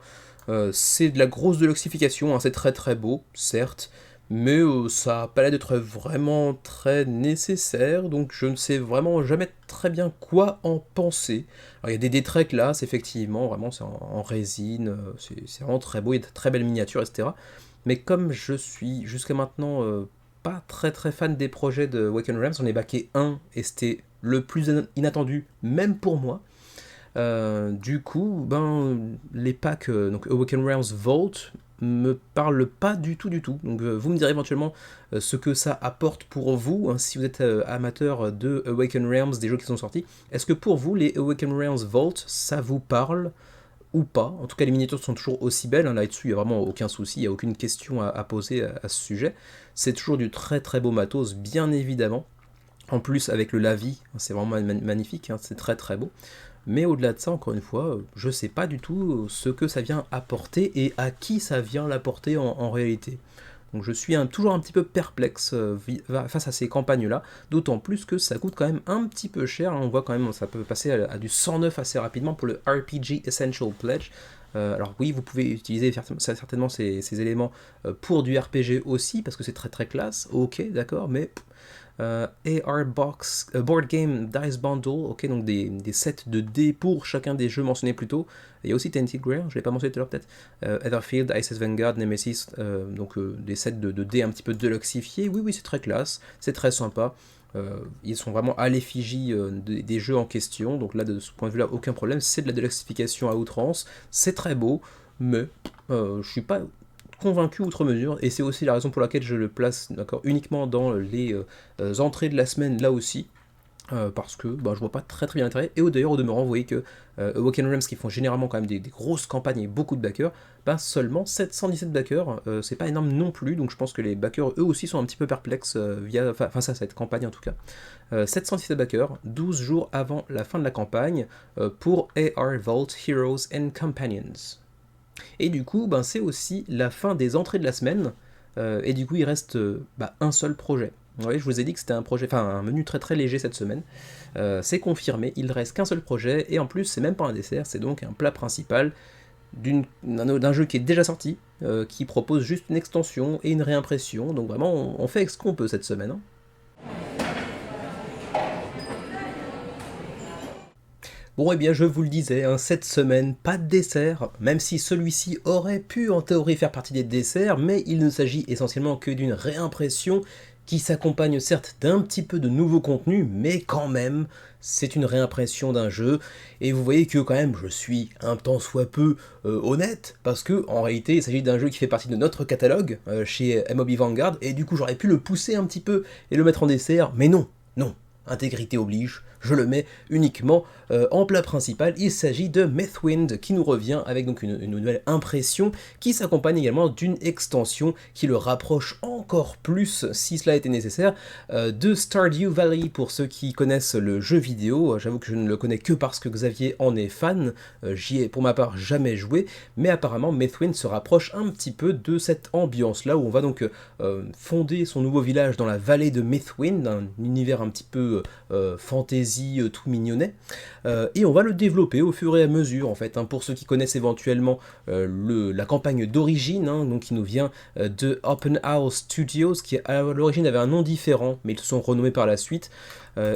C'est de la grosse deluxification, hein, c'est très très beau, certes, mais ça a pas l'air d'être vraiment très nécessaire, donc je ne sais vraiment jamais très bien quoi en penser. Alors, il y a des détreks là, c'est effectivement, vraiment c'est en résine, c'est vraiment très beau, il y a de très belles miniatures, etc. Mais comme je suis jusqu'à maintenant pas très très fan des projets de Awaken Realms, on est baqué 1 et c'était le plus inattendu, même pour moi. Du coup, les packs donc Awaken Realms Vault me parlent pas du tout. Donc vous me direz éventuellement ce que ça apporte pour vous, hein, si vous êtes amateur de Awaken Realms, des jeux qui sont sortis. Est-ce que pour vous, les Awaken Realms Vault, ça vous parle ou pas? En tout cas, les miniatures sont toujours aussi belles, hein, là-dessus, il n'y a vraiment aucun souci, il n'y a aucune question à poser à ce sujet. C'est toujours du très très beau matos, bien évidemment. En plus, avec le lavis, c'est vraiment magnifique, hein, c'est très très beau. Mais au-delà de ça, encore une fois, je sais pas du tout ce que ça vient apporter et à qui ça vient l'apporter en réalité. Donc je suis toujours un petit peu perplexe face à ces campagnes-là, d'autant plus que ça coûte quand même un petit peu cher. On voit quand même, ça peut passer à du 109 assez rapidement pour le RPG Essential Pledge. Alors oui, vous pouvez utiliser certainement ces éléments pour du RPG aussi, parce que c'est très très classe, ok, d'accord, mais AR Box, Board Game Dice Bundle, ok, donc des sets de dés pour chacun des jeux mentionnés plus tôt. Il y a aussi Tainted Grail, je ne l'ai pas mentionné tout à l'heure peut-être, Etherfield, Ice's Vanguard, Nemesis, donc des sets de dés un petit peu deluxifiés. Oui, oui, c'est très classe, c'est très sympa. Ils sont vraiment à l'effigie des jeux en question, donc là de ce point de vue là aucun problème, c'est de la deluxification à outrance, c'est très beau, mais je suis pas convaincu outre mesure, et c'est aussi la raison pour laquelle je le place uniquement dans les entrées de la semaine là aussi, parce que bah, je vois pas très très bien l'intérêt, et d'ailleurs au demeurant vous voyez que Awoken Realms qui font généralement quand même des grosses campagnes et beaucoup de backers, bah seulement 717 backers, c'est pas énorme non plus, donc je pense que les backers eux aussi sont un petit peu perplexes face à cette campagne en tout cas. 717 backers, 12 jours avant la fin de la campagne, pour AR Vault Heroes and Companions. Et du coup, ben, c'est aussi la fin des entrées de la semaine, et du coup il reste un seul projet. Vous voyez, je vous ai dit que c'était un menu très très léger cette semaine. C'est confirmé, il ne reste qu'un seul projet, et en plus c'est même pas un dessert, c'est donc un plat principal d'un jeu qui est déjà sorti, qui propose juste une extension et une réimpression, donc vraiment on fait ce qu'on peut cette semaine. Hein. Bon, eh bien, je vous le disais, hein, cette semaine, pas de dessert, même si celui-ci aurait pu en théorie faire partie des desserts, mais il ne s'agit essentiellement que d'une réimpression qui s'accompagne certes d'un petit peu de nouveau contenu, mais quand même, c'est une réimpression d'un jeu, et vous voyez que quand même, je suis un tant soit peu honnête, parce que en réalité, il s'agit d'un jeu qui fait partie de notre catalogue chez MOB Vanguard, et du coup, j'aurais pu le pousser un petit peu et le mettre en dessert, mais non, non. Intégrité oblige, je le mets uniquement en plat principal. Il s'agit de Mythwind qui nous revient avec donc une nouvelle impression qui s'accompagne également d'une extension qui le rapproche encore plus, si cela était nécessaire, de Stardew Valley. Pour ceux qui connaissent le jeu vidéo, j'avoue que je ne le connais que parce que Xavier en est fan, j'y ai pour ma part jamais joué, mais apparemment Mythwind se rapproche un petit peu de cette ambiance-là où on va donc fonder son nouveau village dans la vallée de Mythwind, un univers un petit peu fantasy tout mignonnet, et on va le développer au fur et à mesure en fait, hein, pour ceux qui connaissent éventuellement la campagne d'origine, hein, donc qui nous vient de Open House Studios, qui à l'origine avait un nom différent, mais ils se sont renommés par la suite.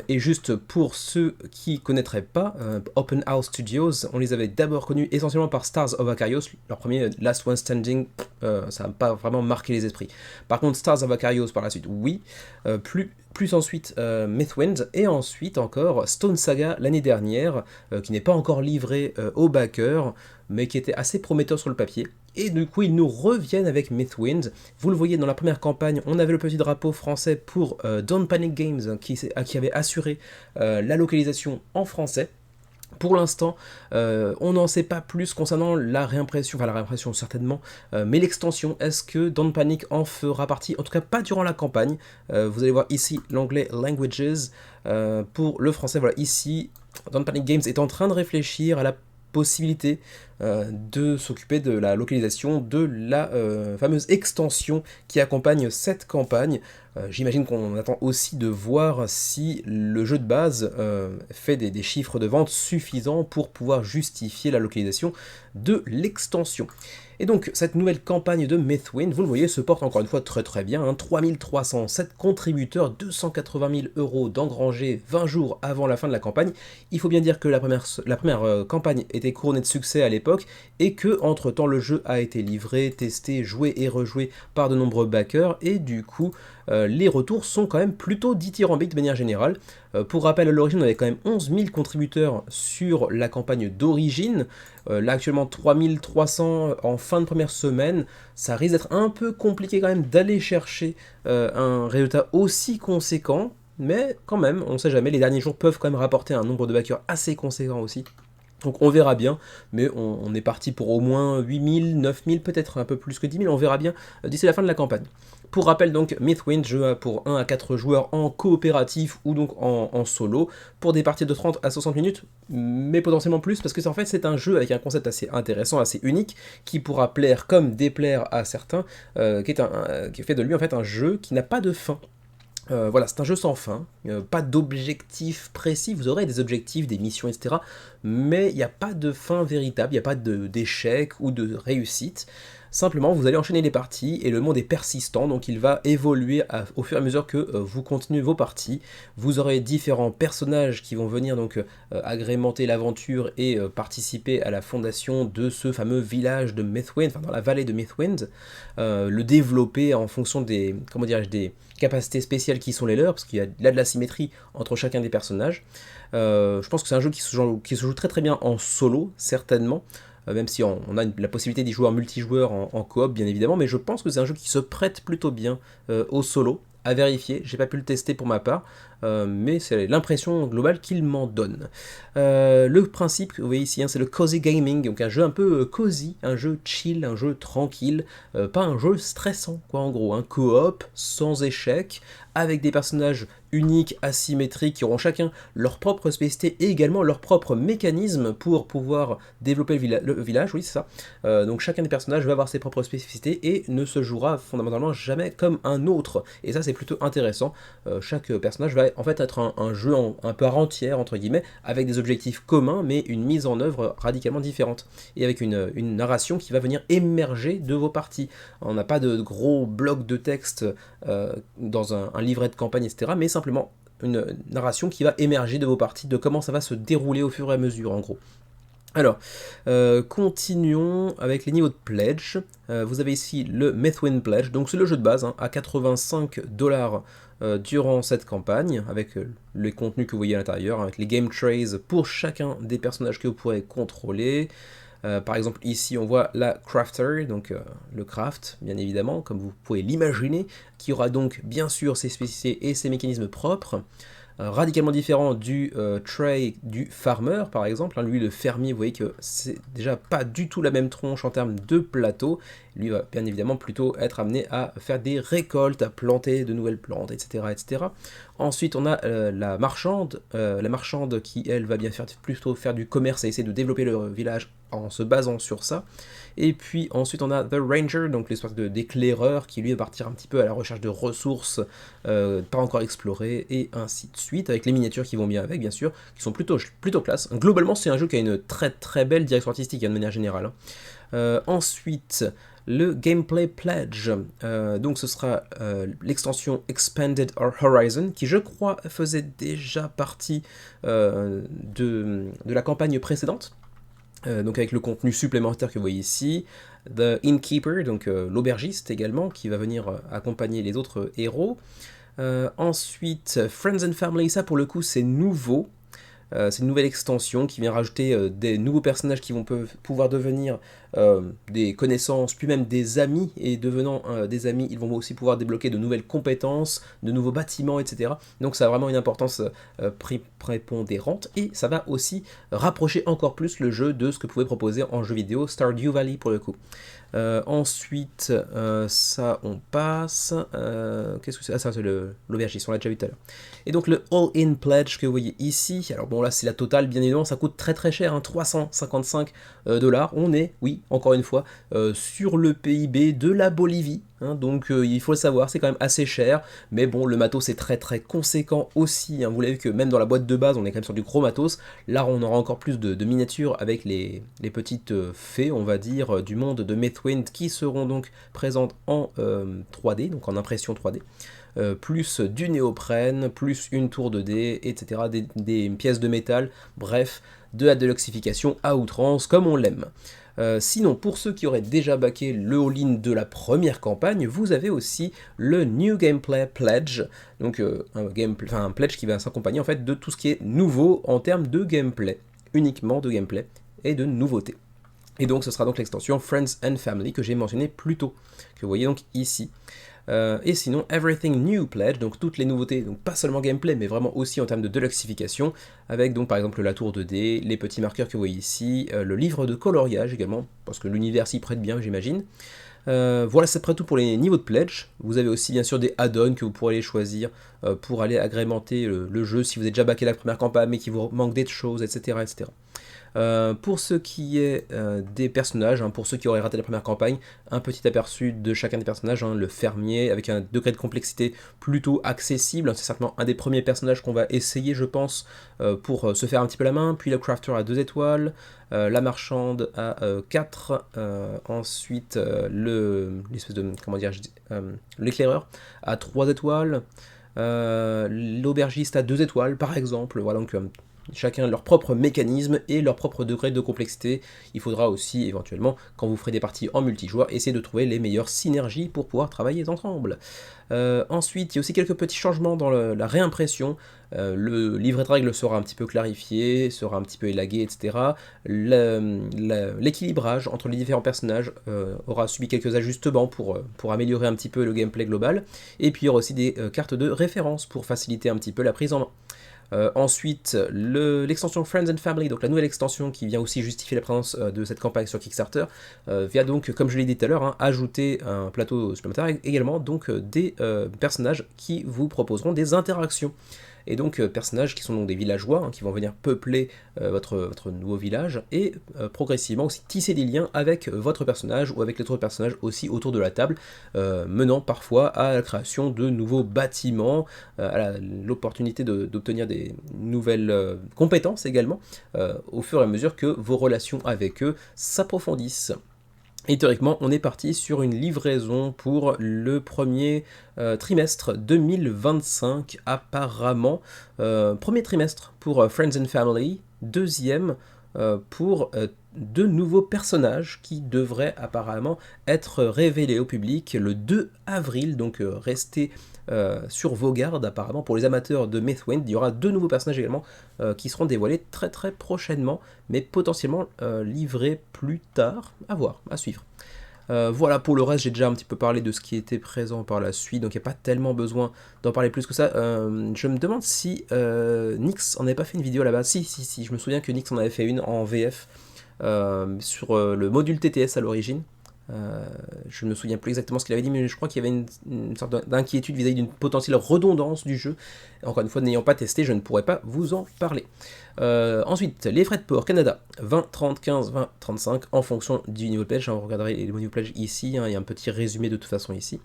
Et juste pour ceux qui ne connaîtraient pas, Open House Studios, on les avait d'abord connus essentiellement par Stars of Acarios, leur premier Last One Standing, ça n'a pas vraiment marqué les esprits. Par contre, Stars of Acarios par la suite, oui, plus ensuite Mythwind, et ensuite encore Stone Saga l'année dernière, qui n'est pas encore livré aux backers, mais qui était assez prometteur sur le papier. Et du coup, ils nous reviennent avec Mythwind. Vous le voyez dans la première campagne, on avait le petit drapeau français pour Don't Panic Games, qui avait assuré la localisation en français. Pour l'instant, on n'en sait pas plus concernant la réimpression certainement, mais l'extension, est-ce que Don't Panic en fera partie? En tout cas, pas durant la campagne. Vous allez voir ici l'anglais Languages. Pour le français, voilà, ici, Don't Panic Games est en train de réfléchir à la possibilité de s'occuper de la localisation de la fameuse extension qui accompagne cette campagne. J'imagine qu'on attend aussi de voir si le jeu de base fait des chiffres de vente suffisants pour pouvoir justifier la localisation de l'extension. Et donc cette nouvelle campagne de Mythwind, vous le voyez, se porte encore une fois très très bien, hein, 3307 contributeurs, 280 000 € d'engrangés 20 jours avant la fin de la campagne. Il faut bien dire que la première campagne était couronnée de succès à l'époque, et que entre temps le jeu a été livré, testé, joué et rejoué par de nombreux backers, et du coup les retours sont quand même plutôt dithyrambiques de manière générale. Pour rappel, à l'origine, on avait quand même 11 000 contributeurs sur la campagne d'origine. Là, actuellement, 3300 en fin de première semaine. Ça risque d'être un peu compliqué quand même d'aller chercher un résultat aussi conséquent. Mais quand même, on ne sait jamais, les derniers jours peuvent quand même rapporter un nombre de backers assez conséquent aussi. Donc on verra bien, mais on est parti pour au moins 8000, 9000, peut-être un peu plus que 10 000, on verra bien d'ici la fin de la campagne. Pour rappel donc, Mythwind, jeu pour 1 à 4 joueurs en coopératif ou donc en solo, pour des parties de 30 à 60 minutes, mais potentiellement plus, parce que en fait c'est un jeu avec un concept assez intéressant, assez unique, qui pourra plaire comme déplaire à certains, qui fait de lui en fait un jeu qui n'a pas de fin. Voilà, c'est un jeu sans fin, pas d'objectif précis, vous aurez des objectifs, des missions, etc. Mais il n'y a pas de fin véritable, il n'y a pas d'échec ou de réussite. Simplement, vous allez enchaîner les parties et le monde est persistant, donc il va évoluer au fur et à mesure que vous continuez vos parties. Vous aurez différents personnages qui vont venir donc agrémenter l'aventure et participer à la fondation de ce fameux village de Mythwind, enfin dans la vallée de Mythwind, le développer en fonction des, comment dirais-je, des capacités spéciales qui sont les leurs, parce qu'il y a là de la symétrie entre chacun des personnages. Je pense que c'est un jeu qui se joue très très bien en solo, certainement, même si on a la possibilité d'y jouer en multijoueur, en coop bien évidemment, mais je pense que c'est un jeu qui se prête plutôt bien au solo, à vérifier, j'ai pas pu le tester pour ma part, mais c'est l'impression globale qu'il m'en donne. Le principe que vous voyez ici, hein, c'est le cozy gaming, donc un jeu un peu cozy, un jeu chill, un jeu tranquille, pas un jeu stressant, quoi, en gros, un coop, sans échec, avec des personnages uniques, asymétriques, qui auront chacun leur propre spécificité et également leur propre mécanisme pour pouvoir développer le village, oui c'est ça. Donc chacun des personnages va avoir ses propres spécificités et ne se jouera fondamentalement jamais comme un autre. Et ça c'est plutôt intéressant. Chaque personnage va en fait être un jeu un peu à entière, entre guillemets, avec des objectifs communs, mais une mise en œuvre radicalement différente. Et avec une narration qui va venir émerger de vos parties. On n'a pas de gros blocs de texte dans un livret de campagne, etc., mais simplement une narration qui va émerger de vos parties, de comment ça va se dérouler au fur et à mesure, en gros. Alors, continuons avec les niveaux de pledge. Vous avez ici le Mythwind Pledge, donc c'est le jeu de base, hein, à 85$ durant cette campagne, avec les contenus que vous voyez à l'intérieur, avec les game trays pour chacun des personnages que vous pourrez contrôler. Par exemple, ici, on voit la Crafter, donc le craft, bien évidemment, comme vous pouvez l'imaginer, qui aura donc bien sûr ses spécificités et ses mécanismes propres. Radicalement différent du tray du farmer par exemple, hein. Lui le fermier, vous voyez que c'est déjà pas du tout la même tronche en termes de plateau, lui va bien évidemment plutôt être amené à faire des récoltes, à planter de nouvelles plantes, etc. etc. Ensuite on a la marchande qui elle va bien plutôt faire du commerce et essayer de développer le village en se basant sur ça. Et puis ensuite on a The Ranger, donc l'espèce d'éclaireur qui lui va partir un petit peu à la recherche de ressources pas encore explorées, et ainsi de suite, avec les miniatures qui vont bien avec, bien sûr, qui sont plutôt classe. Globalement c'est un jeu qui a une très très belle direction artistique, hein, de manière générale. Ensuite, le Gameplay Pledge, donc ce sera l'extension Expanded Horizon, qui je crois faisait déjà partie de la campagne précédente. Donc avec le contenu supplémentaire que vous voyez ici, The Innkeeper, donc l'aubergiste également, qui va venir accompagner les autres héros. Ensuite, Friends and Family, ça pour le coup c'est nouveau. C'est une nouvelle extension qui vient rajouter des nouveaux personnages qui vont pouvoir devenir des connaissances, puis même des amis, et devenant des amis, ils vont aussi pouvoir débloquer de nouvelles compétences, de nouveaux bâtiments, etc. Donc ça a vraiment une importance prépondérante, et ça va aussi rapprocher encore plus le jeu de ce que pouvait proposer en jeu vidéo Stardew Valley pour le coup. Ensuite, ça on passe. Qu'est-ce que c'est? Ah, ça c'est l'aubergiste, on l'a déjà vu tout à l'heure. Et donc le All-In Pledge que vous voyez ici, alors bon là c'est la totale, bien évidemment, ça coûte très très cher, hein, 355$. On est, oui, encore une fois, sur le PIB de la Bolivie, hein, donc il faut le savoir, c'est quand même assez cher, mais bon, le matos est très très conséquent aussi, hein. Vous l'avez vu que même dans la boîte de base, on est quand même sur du gros matos. Là on aura encore plus de miniatures avec les petites fées, on va dire, du monde de Mythwind, qui seront donc présentes en 3D, donc en impression 3D. Plus du néoprène, plus une tour de dés, etc., des pièces de métal, bref, de la deluxification à outrance, comme on l'aime. Sinon, pour ceux qui auraient déjà backé le all-in de la première campagne, vous avez aussi le New Gameplay Pledge, donc un pledge qui va s'accompagner en fait de tout ce qui est nouveau en termes de gameplay, uniquement de gameplay et de nouveautés. Et donc ce sera donc l'extension Friends and Family que j'ai mentionné plus tôt, que vous voyez donc ici. Et sinon, Everything New Pledge, donc toutes les nouveautés, donc pas seulement gameplay, mais vraiment aussi en termes de deluxification, avec donc par exemple la tour de dés, les petits marqueurs que vous voyez ici, le livre de coloriage également, parce que l'univers s'y prête bien, j'imagine. Voilà, c'est près tout pour les niveaux de pledge. Vous avez aussi bien sûr des add-ons que vous pourrez aller choisir pour aller agrémenter le jeu si vous avez déjà backé la première campagne mais qu'il vous manque des choses, etc. etc. Pour ce qui est des personnages, hein, pour ceux qui auraient raté la première campagne, un petit aperçu de chacun des personnages, hein, le fermier avec un degré de complexité plutôt accessible, hein, c'est certainement un des premiers personnages qu'on va essayer je pense pour se faire un petit peu la main, puis le crafter à 2 étoiles, la marchande à 4, ensuite l'espèce de, comment dire, l'éclaireur à 3 étoiles, l'aubergiste à 2 étoiles par exemple, voilà donc chacun leur propre mécanisme et leur propre degré de complexité. Il faudra aussi éventuellement, quand vous ferez des parties en multijoueur, essayer de trouver les meilleures synergies pour pouvoir travailler ensemble. Ensuite, il y a aussi quelques petits changements dans la réimpression. Le livret de règles sera un petit peu clarifié, sera un petit peu élagué, etc. L'équilibrage entre les différents personnages aura subi quelques ajustements pour améliorer un petit peu le gameplay global. Et puis il y aura aussi des cartes de référence pour faciliter un petit peu la prise en main. Ensuite, l'extension Friends and Family, donc la nouvelle extension qui vient aussi justifier la présence de cette campagne sur Kickstarter, vient donc, comme je l'ai dit tout à l'heure, hein, ajouter un plateau supplémentaire et également donc des personnages qui vous proposeront des interactions. Et donc personnages qui sont donc des villageois, hein, qui vont venir peupler votre nouveau village, et progressivement aussi tisser des liens avec votre personnage ou avec les autres personnages aussi autour de la table, menant parfois à la création de nouveaux bâtiments, à l'opportunité d'obtenir des nouvelles compétences également, au fur et à mesure que vos relations avec eux s'approfondissent. Et théoriquement, on est parti sur une livraison pour le premier trimestre 2025, apparemment. Premier trimestre pour Friends and Family, deuxième pour 2 nouveaux personnages qui devraient apparemment être révélés au public le 2 avril, donc restez sur vos gardes apparemment. Pour les amateurs de Mythwind, il y aura 2 nouveaux personnages également qui seront dévoilés très très prochainement, mais potentiellement livrés plus tard, à voir, à suivre. Voilà, pour le reste, j'ai déjà un petit peu parlé de ce qui était présent par la suite, donc il n'y a pas tellement besoin d'en parler plus que ça. Je me demande si Nyx en avait pas fait une vidéo là-bas. Si, je me souviens que Nyx en avait fait une en VF sur le module TTS à l'origine. Je ne me souviens plus exactement ce qu'il avait dit, mais je crois qu'il y avait une sorte d'inquiétude vis-à-vis d'une potentielle redondance du jeu. Encore une fois, n'ayant pas testé, je ne pourrais pas vous en parler. Ensuite, les frais de port Canada, 20, 30, 15, 20, 35, en fonction du niveau de pledge. Vous regarderez les niveau de pledge ici, hein, il y a un petit résumé de toute façon ici.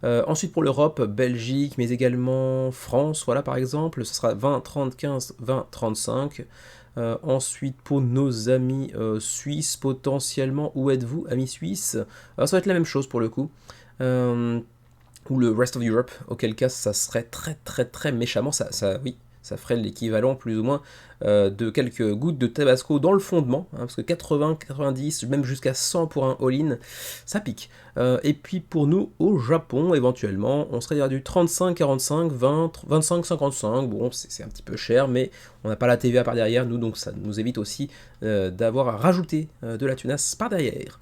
Ensuite pour l'Europe, Belgique, mais également France, voilà par exemple, ce sera 20, 30, 15, 20, 35. Ensuite, pour nos amis suisses, potentiellement, où êtes-vous, amis suisses? Alors, ça va être la même chose pour le coup. Ou le Rest of Europe, auquel cas ça serait très très très méchamment, oui, ça ferait l'équivalent plus ou moins de quelques gouttes de tabasco dans le fondement, hein, parce que 80, 90, même jusqu'à 100 pour un all-in, ça pique. Et puis pour nous, au Japon, éventuellement, on serait à du 35, 45, 20, 25, 55, bon, c'est un petit peu cher, mais on n'a pas la TVA par derrière, nous, donc ça nous évite aussi d'avoir à rajouter de la tunasse par derrière.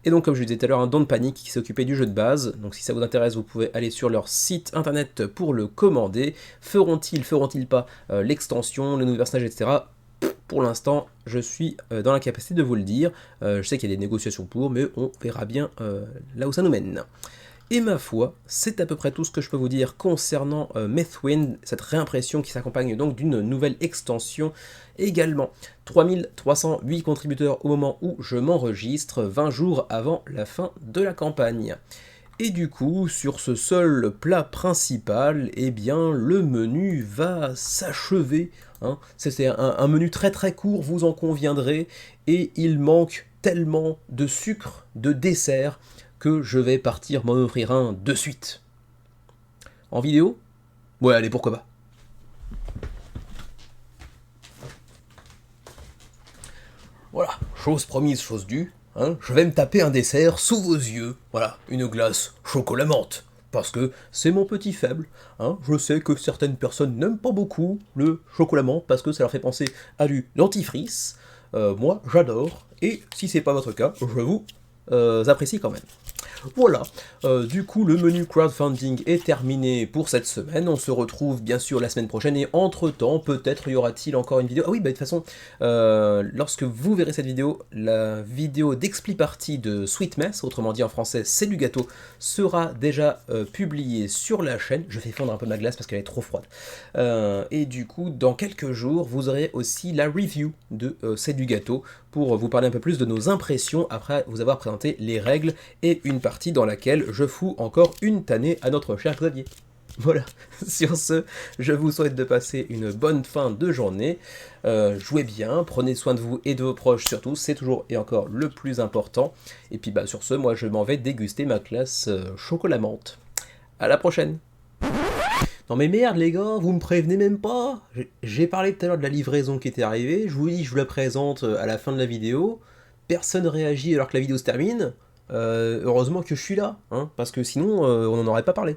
Et donc, comme je vous disais tout à l'heure, un Don't Panic qui s'occupait du jeu de base. Donc, si ça vous intéresse, vous pouvez aller sur leur site internet pour le commander. Feront-ils pas l'extension, le nouveau personnage, etc. Pour l'instant, je suis dans la capacité de vous le dire. Je sais qu'il y a des négociations pour, mais on verra bien là où ça nous mène. Et ma foi, c'est à peu près tout ce que je peux vous dire concernant Mythwind, cette réimpression qui s'accompagne donc d'une nouvelle extension également. 3308 contributeurs au moment où je m'enregistre, 20 jours avant la fin de la campagne. Et du coup, sur ce seul plat principal, eh bien, le menu va s'achever. Hein. C'est un menu très très court, vous en conviendrez, et il manque tellement de sucre, de dessert, que je vais partir m'en offrir un de suite. En vidéo? Ouais, allez, pourquoi pas. Voilà, chose promise, chose due. Hein, je vais me taper un dessert sous vos yeux. Voilà, une glace chocolat menthe. Parce que c'est mon petit faible. Hein, je sais que certaines personnes n'aiment pas beaucoup le chocolat menthe parce que ça leur fait penser à du dentifrice. Moi, j'adore. Et si c'est pas votre cas, je vous apprécie quand même. Voilà, du coup le menu crowdfunding est terminé pour cette semaine, on se retrouve bien sûr la semaine prochaine, et entre-temps, peut-être y aura-t-il encore une vidéo. Ah oui, bah de toute façon, lorsque vous verrez cette vidéo, la vidéo d'Expli Party de Sweet Mess, autrement dit en français c'est du gâteau, sera déjà publiée sur la chaîne. Je fais fondre un peu ma glace parce qu'elle est trop froide. Et du coup, dans quelques jours, vous aurez aussi la review de c'est du gâteau, pour vous parler un peu plus de nos impressions après vous avoir présenté les règles, et une partie dans laquelle je fous encore une tannée à notre cher Xavier. Voilà, sur ce, je vous souhaite de passer une bonne fin de journée, jouez bien, prenez soin de vous et de vos proches surtout, c'est toujours et encore le plus important, et puis bah sur ce, moi je m'en vais déguster ma glace chocolat menthe. À la prochaine. Non mais merde les gars, vous me prévenez même pas. J'ai parlé tout à l'heure de la livraison qui était arrivée, je vous dis je vous la présente à la fin de la vidéo, personne réagit alors que la vidéo se termine. Heureusement que je suis là, hein, parce que sinon on n'en aurait pas parlé.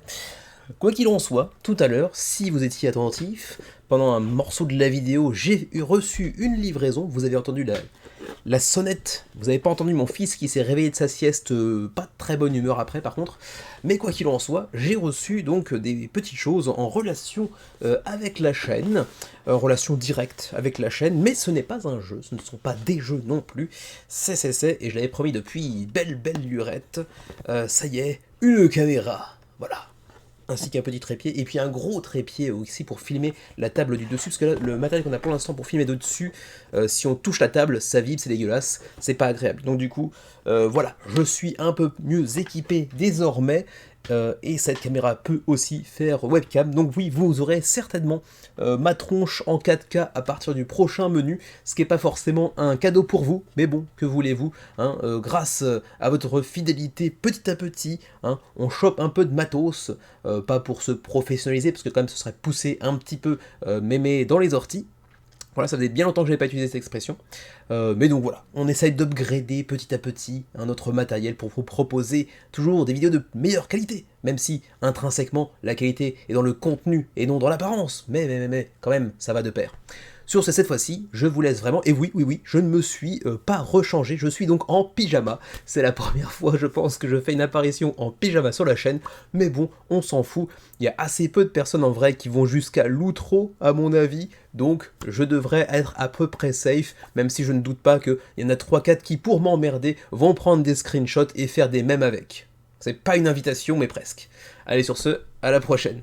Quoi qu'il en soit, tout à l'heure, si vous étiez attentif, pendant un morceau de la vidéo, j'ai reçu une livraison, vous avez entendu la sonnette, vous n'avez pas entendu mon fils qui s'est réveillé de sa sieste, pas de très bonne humeur après par contre, mais quoi qu'il en soit, j'ai reçu donc des petites choses en relation avec la chaîne, en relation directe avec la chaîne, mais ce n'est pas un jeu, ce ne sont pas des jeux non plus, c'est, et je l'avais promis depuis belle lurette, ça y est, une caméra, voilà. Ainsi qu'un petit trépied, et puis un gros trépied aussi pour filmer la table du dessus, parce que là, le matériel qu'on a pour l'instant pour filmer de dessus, si on touche la table, ça vibre, c'est dégueulasse, c'est pas agréable. Donc du coup, voilà, je suis un peu mieux équipé désormais, et cette caméra peut aussi faire webcam, donc oui, vous aurez certainement ma tronche en 4K à partir du prochain menu, ce qui n'est pas forcément un cadeau pour vous, mais bon, que voulez-vous, hein, grâce à votre fidélité petit à petit, hein, on chope un peu de matos, pas pour se professionnaliser, parce que quand même ce serait pousser un petit peu mémé dans les orties. Voilà, ça faisait bien longtemps que je n'avais pas utilisé cette expression. Mais donc voilà, on essaye d'upgrader petit à petit notre matériel pour vous proposer toujours des vidéos de meilleure qualité, même si intrinsèquement la qualité est dans le contenu et non dans l'apparence, mais quand même ça va de pair. Sur ce, cette fois-ci, je vous laisse vraiment, et oui, je ne me suis pas rechangé, je suis donc en pyjama. C'est la première fois, je pense, que je fais une apparition en pyjama sur la chaîne, mais bon, on s'en fout. Il y a assez peu de personnes en vrai qui vont jusqu'à l'outro, à mon avis, donc je devrais être à peu près safe, même si je ne doute pas qu'il y en a 3-4 qui, pour m'emmerder, vont prendre des screenshots et faire des mèmes avec. C'est pas une invitation, mais presque. Allez, sur ce, à la prochaine.